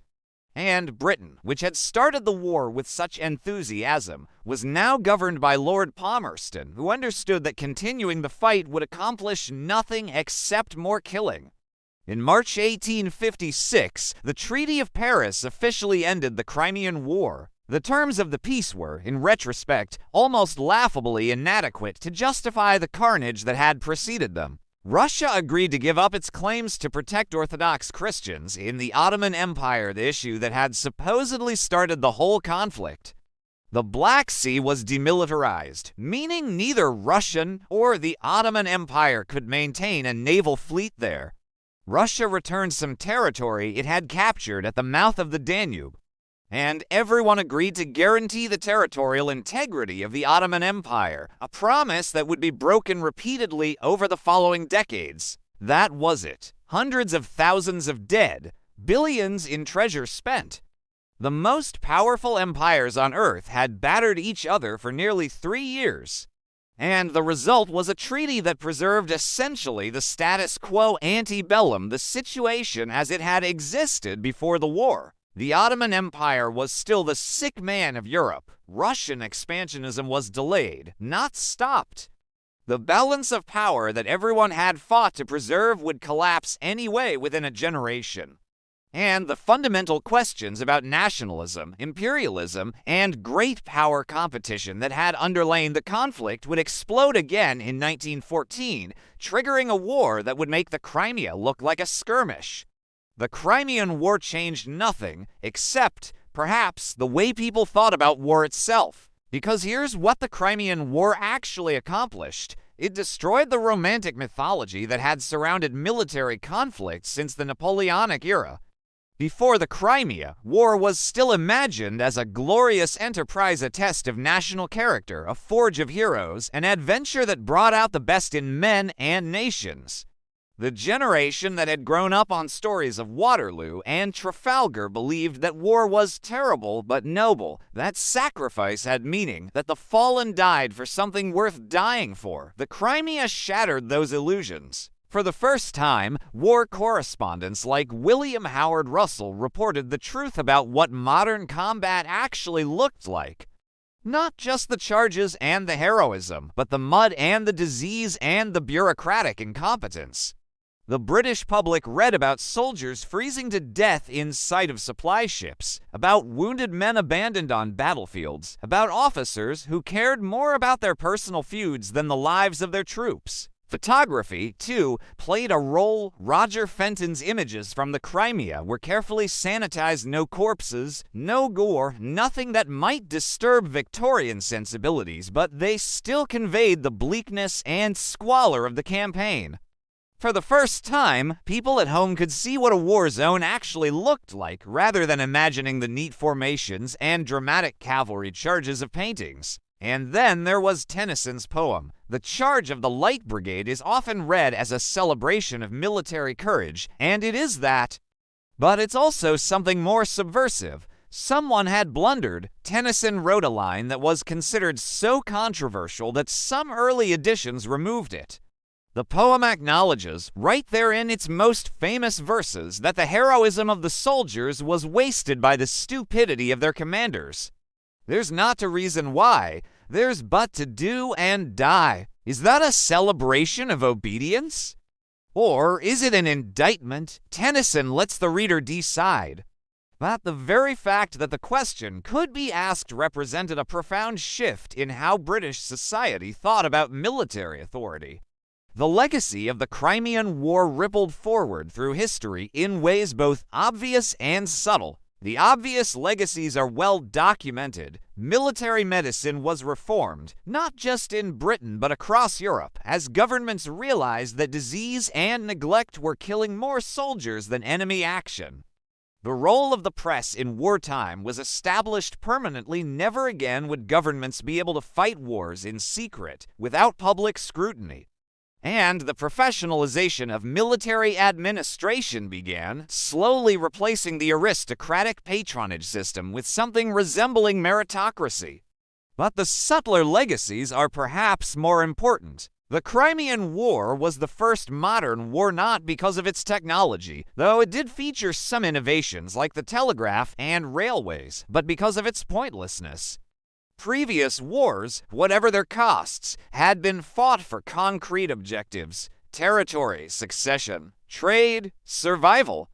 And Britain, which had started the war with such enthusiasm, was now governed by Lord Palmerston, who understood that continuing the fight would accomplish nothing except more killing. In March 1856, the Treaty of Paris officially ended the Crimean War. The terms of the peace were, in retrospect, almost laughably inadequate to justify the carnage that had preceded them. Russia agreed to give up its claims to protect Orthodox Christians in the Ottoman Empire, the issue that had supposedly started the whole conflict. The Black Sea was demilitarized, meaning neither Russian or the Ottoman Empire could maintain a naval fleet there. Russia returned some territory it had captured at the mouth of the Danube, and everyone agreed to guarantee the territorial integrity of the Ottoman Empire, a promise that would be broken repeatedly over the following decades. That was it. Hundreds of thousands of dead, billions in treasure spent. The most powerful empires on Earth had battered each other for nearly 3 years. And the result was a treaty that preserved essentially the status quo ante bellum, the situation as it had existed before the war. The Ottoman Empire was still the sick man of Europe. Russian expansionism was delayed, not stopped. The balance of power that everyone had fought to preserve would collapse anyway within a generation. And the fundamental questions about nationalism, imperialism, and great power competition that had underlain the conflict would explode again in 1914, triggering a war that would make the Crimea look like a skirmish. The Crimean War changed nothing except, perhaps, the way people thought about war itself. Because here's what the Crimean War actually accomplished. It destroyed the romantic mythology that had surrounded military conflicts since the Napoleonic era. Before the Crimea, war was still imagined as a glorious enterprise, a test of national character, a forge of heroes, an adventure that brought out the best in men and nations. The generation that had grown up on stories of Waterloo and Trafalgar believed that war was terrible but noble, that sacrifice had meaning, that the fallen died for something worth dying for. The Crimea shattered those illusions. For the first time, war correspondents like William Howard Russell reported the truth about what modern combat actually looked like. Not just the charges and the heroism, but the mud and the disease and the bureaucratic incompetence. The British public read about soldiers freezing to death in sight of supply ships, about wounded men abandoned on battlefields, about officers who cared more about their personal feuds than the lives of their troops. Photography, too, played a role. Roger Fenton's images from the Crimea were carefully sanitized, no corpses, no gore, nothing that might disturb Victorian sensibilities, but they still conveyed the bleakness and squalor of the campaign. For the first time, people at home could see what a war zone actually looked like, rather than imagining the neat formations and dramatic cavalry charges of paintings. And then there was Tennyson's poem. The charge of the Light Brigade is often read as a celebration of military courage, and it is that. But it's also something more subversive. Someone had blundered. Tennyson wrote a line that was considered so controversial that some early editions removed it. The poem acknowledges, right there in its most famous verses, that the heroism of the soldiers was wasted by the stupidity of their commanders. There's not to reason why, there's but to do and die. Is that a celebration of obedience? Or is it an indictment? Tennyson lets the reader decide. But the very fact that the question could be asked represented a profound shift in how British society thought about military authority. The legacy of the Crimean War rippled forward through history in ways both obvious and subtle. The obvious legacies are well documented. Military medicine was reformed, not just in Britain but across Europe, as governments realized that disease and neglect were killing more soldiers than enemy action. The role of the press in wartime was established permanently. Never again would governments be able to fight wars in secret without public scrutiny. And the professionalization of military administration began, slowly replacing the aristocratic patronage system with something resembling meritocracy. But the subtler legacies are perhaps more important. The Crimean War was the first modern war, not because of its technology, though it did feature some innovations like the telegraph and railways, but because of its pointlessness. Previous wars, whatever their costs, had been fought for concrete objectives: territory, succession, trade, survival.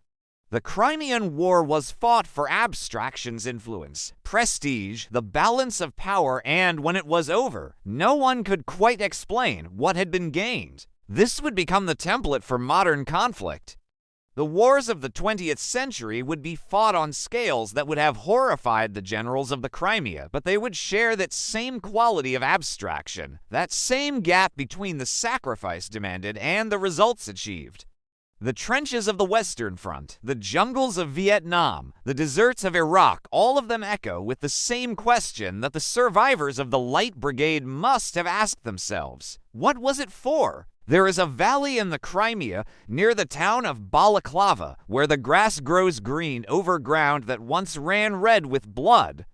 The Crimean War was fought for abstractions, influence, prestige, the balance of power, and when it was over, no one could quite explain what had been gained. This would become the template for modern conflict. The wars of the 20th century would be fought on scales that would have horrified the generals of the Crimea, but they would share that same quality of abstraction, that same gap between the sacrifice demanded and the results achieved. The trenches of the Western Front, the jungles of Vietnam, the deserts of Iraq, all of them echo with the same question that the survivors of the Light Brigade must have asked themselves. What was it for? There is a valley in the Crimea near the town of Balaclava where the grass grows green over ground that once ran red with blood.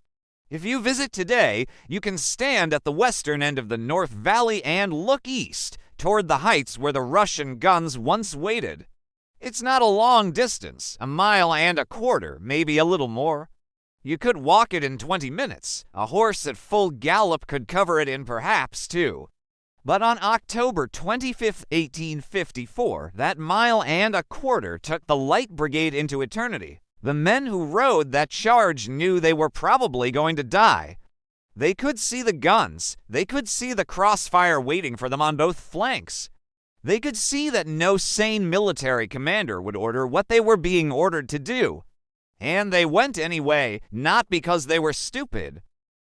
If you visit today, you can stand at the western end of the North Valley and look east toward the heights where the Russian guns once waited. It's not a long distance, a mile and a quarter, maybe a little more. You could walk it in 20 minutes. A horse at full gallop could cover it in perhaps 2. But on October 25, 1854, that mile and a quarter took the Light Brigade into eternity. The men who rode that charge knew they were probably going to die. They could see the guns. They could see the crossfire waiting for them on both flanks. They could see that no sane military commander would order what they were being ordered to do. And they went anyway, not because they were stupid.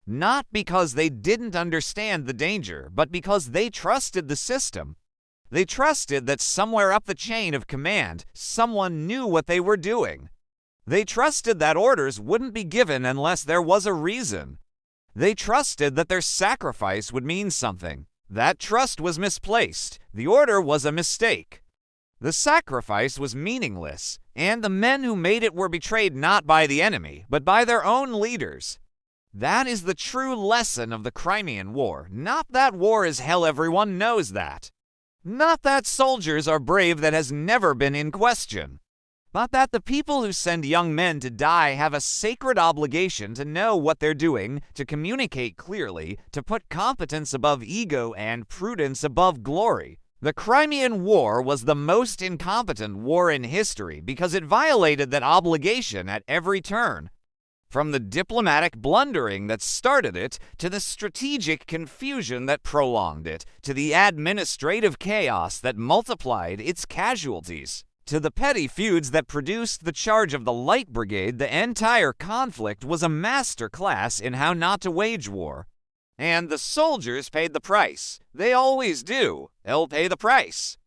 Not because they didn't understand the danger, but because they trusted the system. They trusted that somewhere up the chain of command, someone knew what they were doing. They trusted that orders wouldn't be given unless there was a reason. They trusted that their sacrifice would mean something. That trust was misplaced. The order was a mistake. The sacrifice was meaningless, and the men who made it were betrayed not by the enemy, but by their own leaders. That is the true lesson of the Crimean War. Not that war is hell, everyone knows that. Not that soldiers are brave, that has never been in question. But that the people who send young men to die have a sacred obligation to know what they're doing, to communicate clearly, to put competence above ego and prudence above glory. The Crimean War was the most incompetent war in history because it violated that obligation at every turn. From the diplomatic blundering that started it, to the strategic confusion that prolonged it, to the administrative chaos that multiplied its casualties, to the petty feuds that produced the charge of the Light Brigade, the entire conflict was a masterclass in how not to wage war. And the soldiers paid the price. They always do. They'll pay the price.